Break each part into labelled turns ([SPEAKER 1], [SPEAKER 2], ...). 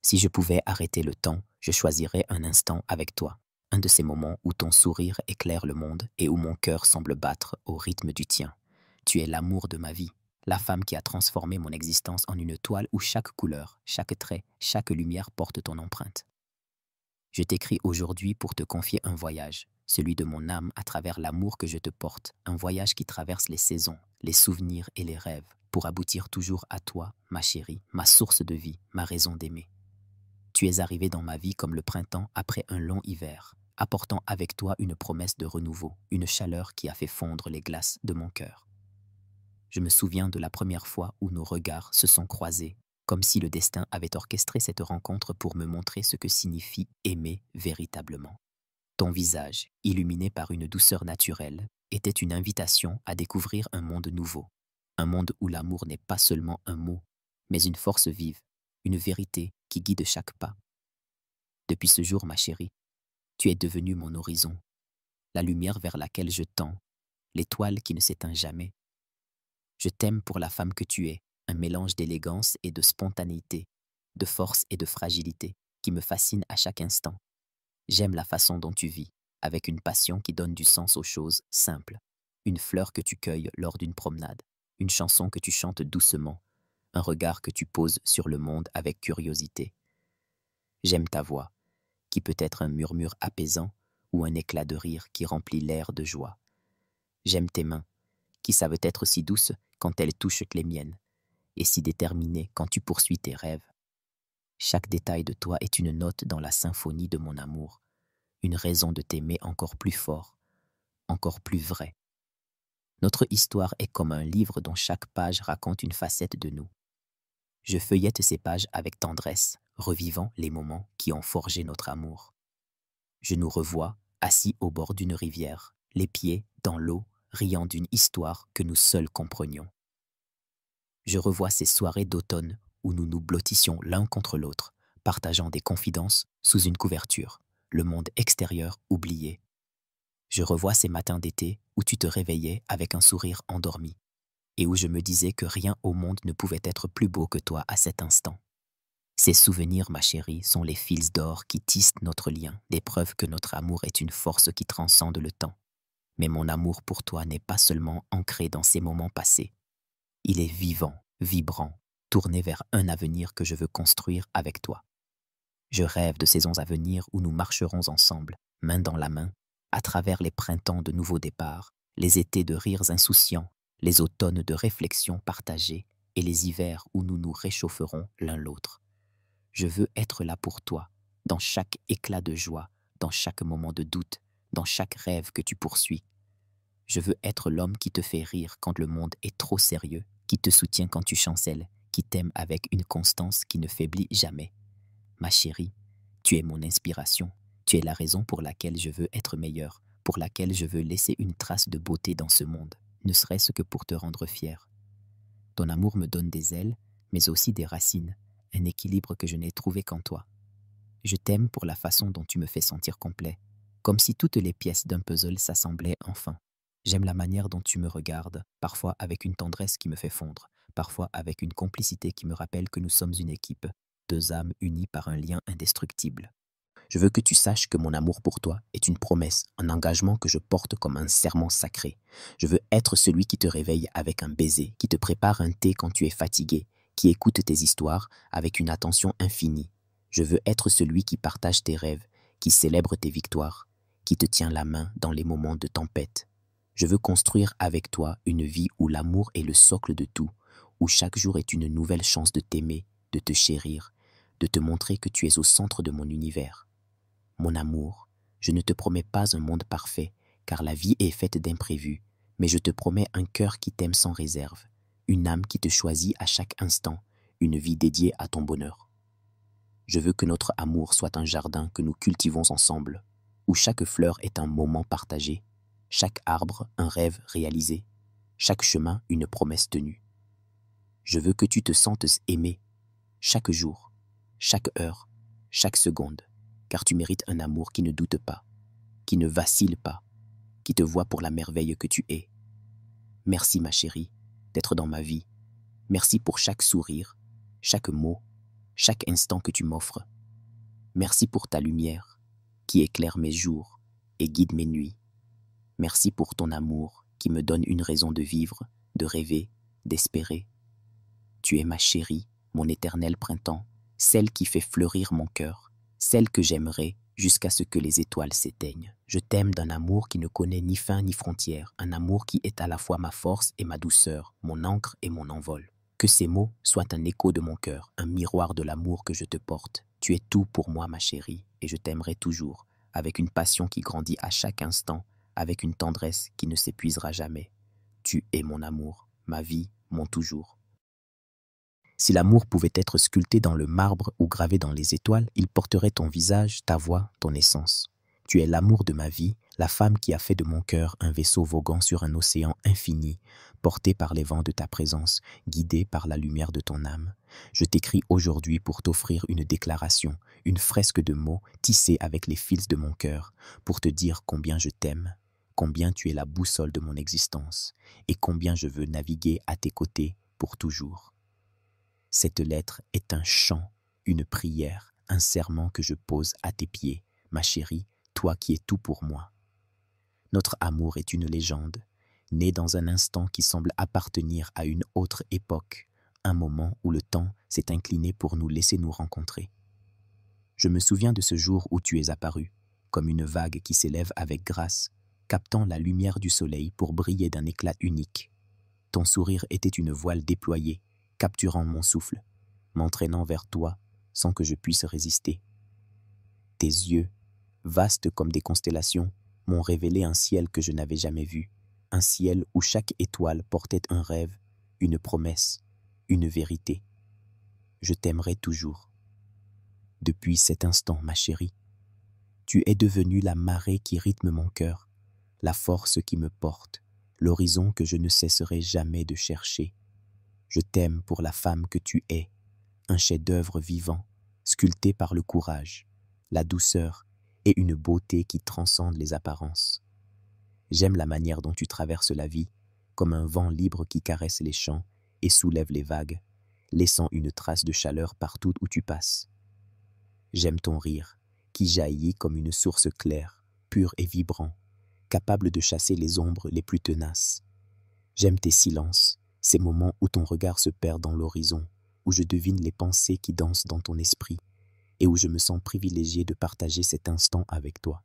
[SPEAKER 1] Si je pouvais arrêter le temps, je choisirais un instant avec toi, un de ces moments où ton sourire éclaire le monde et où mon cœur semble battre au rythme du tien. Tu es l'amour de ma vie, la femme qui a transformé mon existence en une toile où chaque couleur, chaque trait, chaque lumière porte ton empreinte. Je t'écris aujourd'hui pour te confier un voyage, celui de mon âme à travers l'amour que je te porte, un voyage qui traverse les saisons, les souvenirs et les rêves, pour aboutir toujours à toi, ma chérie, ma source de vie, ma raison d'aimer. Tu es arrivé dans ma vie comme le printemps après un long hiver, apportant avec toi une promesse de renouveau, une chaleur qui a fait fondre les glaces de mon cœur. Je me souviens de la première fois où nos regards se sont croisés, comme si le destin avait orchestré cette rencontre pour me montrer ce que signifie aimer véritablement. Ton visage, illuminé par une douceur naturelle, était une invitation à découvrir un monde nouveau, un monde où l'amour n'est pas seulement un mot, mais une force vive, une vérité qui guide chaque pas. Depuis ce jour, ma chérie, tu es devenue mon horizon, la lumière vers laquelle je tends, l'étoile qui ne s'éteint jamais. Je t'aime pour la femme que tu es, un mélange d'élégance et de spontanéité, de force et de fragilité, qui me fascine à chaque instant. J'aime la façon dont tu vis, avec une passion qui donne du sens aux choses simples, une fleur que tu cueilles lors d'une promenade, une chanson que tu chantes doucement, un regard que tu poses sur le monde avec curiosité. J'aime ta voix, qui peut être un murmure apaisant ou un éclat de rire qui remplit l'air de joie. J'aime tes mains, qui savent être si douces quand elles touchent les miennes, et si déterminées quand tu poursuis tes rêves. Chaque détail de toi est une note dans la symphonie de mon amour, une raison de t'aimer encore plus fort, encore plus vrai. Notre histoire est comme un livre dont chaque page raconte une facette de nous. Je feuillette ces pages avec tendresse, revivant les moments qui ont forgé notre amour. Je nous revois, assis au bord d'une rivière, les pieds dans l'eau, riant d'une histoire que nous seuls comprenions. Je revois ces soirées d'automne où nous nous blottissions l'un contre l'autre, partageant des confidences sous une couverture, le monde extérieur oublié. Je revois ces matins d'été où tu te réveillais avec un sourire endormi, et où je me disais que rien au monde ne pouvait être plus beau que toi à cet instant. Ces souvenirs, ma chérie, sont les fils d'or qui tissent notre lien, des preuves que notre amour est une force qui transcende le temps. Mais mon amour pour toi n'est pas seulement ancré dans ces moments passés. Il est vivant, vibrant, tourné vers un avenir que je veux construire avec toi. Je rêve de saisons à venir où nous marcherons ensemble, main dans la main, à travers les printemps de nouveaux départs, les étés de rires insouciants, les automnes de réflexions partagées et les hivers où nous nous réchaufferons l'un l'autre. Je veux être là pour toi, dans chaque éclat de joie, dans chaque moment de doute, dans chaque rêve que tu poursuis. Je veux être l'homme qui te fait rire quand le monde est trop sérieux, qui te soutient quand tu chancelles, qui t'aime avec une constance qui ne faiblit jamais. Ma chérie, tu es mon inspiration, tu es la raison pour laquelle je veux être meilleur, pour laquelle je veux laisser une trace de beauté dans ce monde, ne serait-ce que pour te rendre fier. Ton amour me donne des ailes, mais aussi des racines, un équilibre que je n'ai trouvé qu'en toi. Je t'aime pour la façon dont tu me fais sentir complet, comme si toutes les pièces d'un puzzle s'assemblaient enfin. J'aime la manière dont tu me regardes, parfois avec une tendresse qui me fait fondre, parfois avec une complicité qui me rappelle que nous sommes une équipe, deux âmes unies par un lien indestructible. Je veux que tu saches que mon amour pour toi est une promesse, un engagement que je porte comme un serment sacré. Je veux être celui qui te réveille avec un baiser, qui te prépare un thé quand tu es fatigué, qui écoute tes histoires avec une attention infinie. Je veux être celui qui partage tes rêves, qui célèbre tes victoires, qui te tient la main dans les moments de tempête. Je veux construire avec toi une vie où l'amour est le socle de tout, où chaque jour est une nouvelle chance de t'aimer, de te chérir, de te montrer que tu es au centre de mon univers. Mon amour, je ne te promets pas un monde parfait, car la vie est faite d'imprévus, mais je te promets un cœur qui t'aime sans réserve, une âme qui te choisit à chaque instant, une vie dédiée à ton bonheur. Je veux que notre amour soit un jardin que nous cultivons ensemble, où chaque fleur est un moment partagé, chaque arbre un rêve réalisé, chaque chemin une promesse tenue. Je veux que tu te sentes aimé, chaque jour, chaque heure, chaque seconde, car tu mérites un amour qui ne doute pas, qui ne vacille pas, qui te voit pour la merveille que tu es. Merci ma chérie, d'être dans ma vie. Merci pour chaque sourire, chaque mot, chaque instant que tu m'offres. Merci pour ta lumière, qui éclaire mes jours et guide mes nuits. Merci pour ton amour, qui me donne une raison de vivre, de rêver, d'espérer. Tu es ma chérie, mon éternel printemps, celle qui fait fleurir mon cœur, celle que j'aimerai jusqu'à ce que les étoiles s'éteignent. Je t'aime d'un amour qui ne connaît ni fin ni frontière, un amour qui est à la fois ma force et ma douceur, mon encre et mon envol. Que ces mots soient un écho de mon cœur, un miroir de l'amour que je te porte. Tu es tout pour moi, ma chérie, et je t'aimerai toujours, avec une passion qui grandit à chaque instant, avec une tendresse qui ne s'épuisera jamais. Tu es mon amour, ma vie, mon toujours. Si l'amour pouvait être sculpté dans le marbre ou gravé dans les étoiles, il porterait ton visage, ta voix, ton essence. Tu es l'amour de ma vie, la femme qui a fait de mon cœur un vaisseau voguant sur un océan infini, porté par les vents de ta présence, guidé par la lumière de ton âme. Je t'écris aujourd'hui pour t'offrir une déclaration, une fresque de mots tissée avec les fils de mon cœur, pour te dire combien je t'aime, combien tu es la boussole de mon existence, et combien je veux naviguer à tes côtés pour toujours. Cette lettre est un chant, une prière, un serment que je pose à tes pieds, ma chérie, toi qui es tout pour moi. Notre amour est une légende, née dans un instant qui semble appartenir à une autre époque, un moment où le temps s'est incliné pour nous laisser nous rencontrer. Je me souviens de ce jour où tu es apparu, comme une vague qui s'élève avec grâce, captant la lumière du soleil pour briller d'un éclat unique. Ton sourire était une voile déployée, capturant mon souffle, m'entraînant vers toi sans que je puisse résister. Tes yeux, vastes comme des constellations, m'ont révélé un ciel que je n'avais jamais vu, un ciel où chaque étoile portait un rêve, une promesse, une vérité. Je t'aimerai toujours. Depuis cet instant, ma chérie, tu es devenue la marée qui rythme mon cœur, la force qui me porte, l'horizon que je ne cesserai jamais de chercher. Je t'aime pour la femme que tu es, un chef-d'œuvre vivant, sculpté par le courage, la douceur et une beauté qui transcende les apparences. J'aime la manière dont tu traverses la vie, comme un vent libre qui caresse les champs et soulève les vagues, laissant une trace de chaleur partout où tu passes. J'aime ton rire, qui jaillit comme une source claire, pure et vibrant, capable de chasser les ombres les plus tenaces. J'aime tes silences, ces moments où ton regard se perd dans l'horizon, où je devine les pensées qui dansent dans ton esprit et où je me sens privilégié de partager cet instant avec toi.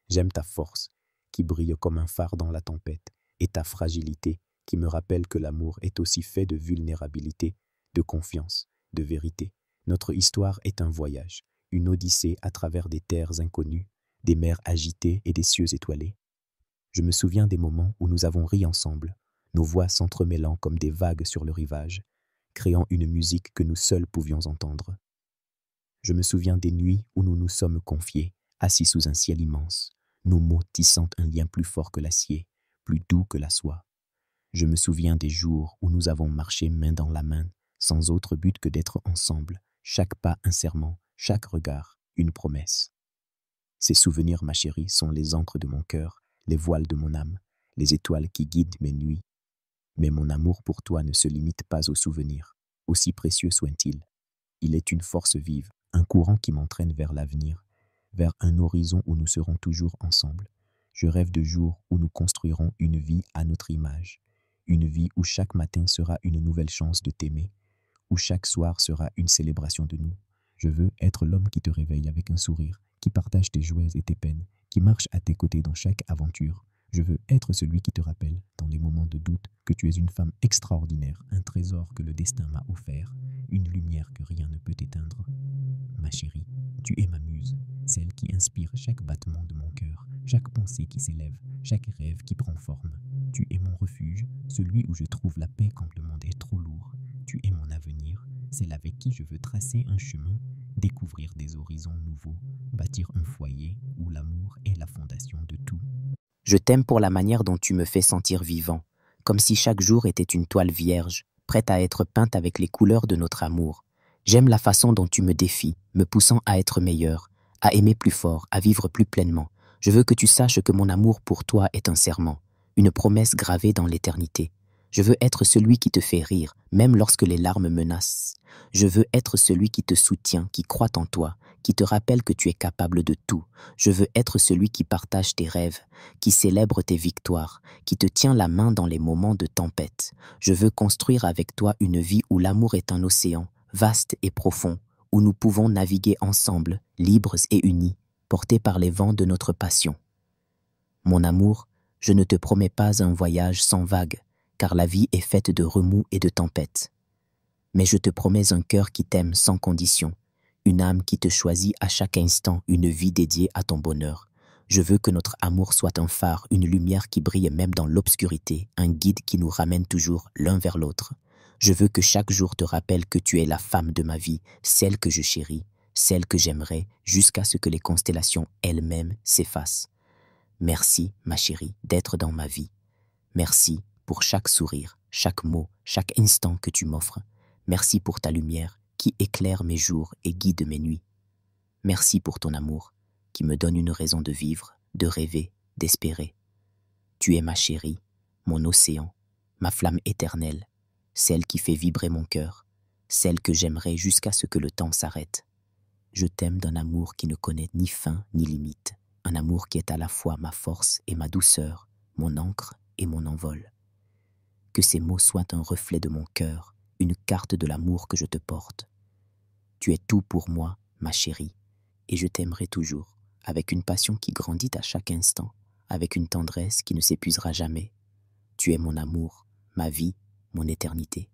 [SPEAKER 1] J'aime ta force, qui brille comme un phare dans la tempête, et ta fragilité, qui me rappelle que l'amour est aussi fait de vulnérabilité, de confiance, de vérité. Notre histoire est un voyage, une odyssée à travers des terres inconnues, des mers agitées et des cieux étoilés. Je me souviens des moments où nous avons ri ensemble, nos voix s'entremêlant comme des vagues sur le rivage, créant une musique que nous seuls pouvions entendre. Je me souviens des nuits où nous nous sommes confiés, assis sous un ciel immense, nos mots tissant un lien plus fort que l'acier, plus doux que la soie. Je me souviens des jours où nous avons marché main dans la main, sans autre but que d'être ensemble, chaque pas un serment, chaque regard une promesse. Ces souvenirs, ma chérie, sont les encres de mon cœur, les voiles de mon âme, les étoiles qui guident mes nuits. Mais mon amour pour toi ne se limite pas aux souvenirs, aussi précieux soient-ils. Il est une force vive, un courant qui m'entraîne vers l'avenir, vers un horizon où nous serons toujours ensemble. Je rêve de jours où nous construirons une vie à notre image, une vie où chaque matin sera une nouvelle chance de t'aimer, où chaque soir sera une célébration de nous. Je veux être l'homme qui te réveille avec un sourire, qui partage tes joies et tes peines, qui marche à tes côtés dans chaque aventure. Je veux être celui qui te rappelle, dans les moments de doute, que tu es une femme extraordinaire, un trésor que le destin m'a offert, une lumière que rien ne peut éteindre. Ma chérie, tu es ma muse, celle qui inspire chaque battement de mon cœur, chaque pensée qui s'élève, chaque rêve qui prend forme. Tu es mon refuge, celui où je trouve la paix quand le monde est trop lourd. Tu es mon avenir, celle avec qui je veux tracer un chemin, découvrir des horizons nouveaux, bâtir un foyer où l'amour est la fondation de tout.
[SPEAKER 2] Je t'aime pour la manière dont tu me fais sentir vivant, comme si chaque jour était une toile vierge, prête à être peinte avec les couleurs de notre amour. J'aime la façon dont tu me défies, me poussant à être meilleur, à aimer plus fort, à vivre plus pleinement. Je veux que tu saches que mon amour pour toi est un serment, une promesse gravée dans l'éternité. Je veux être celui qui te fait rire, même lorsque les larmes menacent. Je veux être celui qui te soutient, qui croit en toi, qui te rappelle que tu es capable de tout. Je veux être celui qui partage tes rêves, qui célèbre tes victoires, qui te tient la main dans les moments de tempête. Je veux construire avec toi une vie où l'amour est un océan, vaste et profond, où nous pouvons naviguer ensemble, libres et unis, portés par les vents de notre passion. Mon amour, je ne te promets pas un voyage sans vagues, car la vie est faite de remous et de tempêtes. Mais je te promets un cœur qui t'aime sans condition, une âme qui te choisit à chaque instant, une vie dédiée à ton bonheur. Je veux que notre amour soit un phare, une lumière qui brille même dans l'obscurité, un guide qui nous ramène toujours l'un vers l'autre. Je veux que chaque jour te rappelle que tu es la femme de ma vie, celle que je chéris, celle que j'aimerais, jusqu'à ce que les constellations elles-mêmes s'effacent. Merci, ma chérie, d'être dans ma vie. Merci pour chaque sourire, chaque mot, chaque instant que tu m'offres. Merci pour ta lumière qui éclaire mes jours et guide mes nuits. Merci pour ton amour qui me donne une raison de vivre, de rêver, d'espérer. Tu es ma chérie, mon océan, ma flamme éternelle, celle qui fait vibrer mon cœur, celle que j'aimerais jusqu'à ce que le temps s'arrête. Je t'aime d'un amour qui ne connaît ni fin ni limite, un amour qui est à la fois ma force et ma douceur, mon encre et mon envol. Que ces mots soient un reflet de mon cœur, une carte de l'amour que je te porte. Tu es tout pour moi, ma chérie, et je t'aimerai toujours, avec une passion qui grandit à chaque instant, avec une tendresse qui ne s'épuisera jamais. Tu es mon amour, ma vie, mon éternité.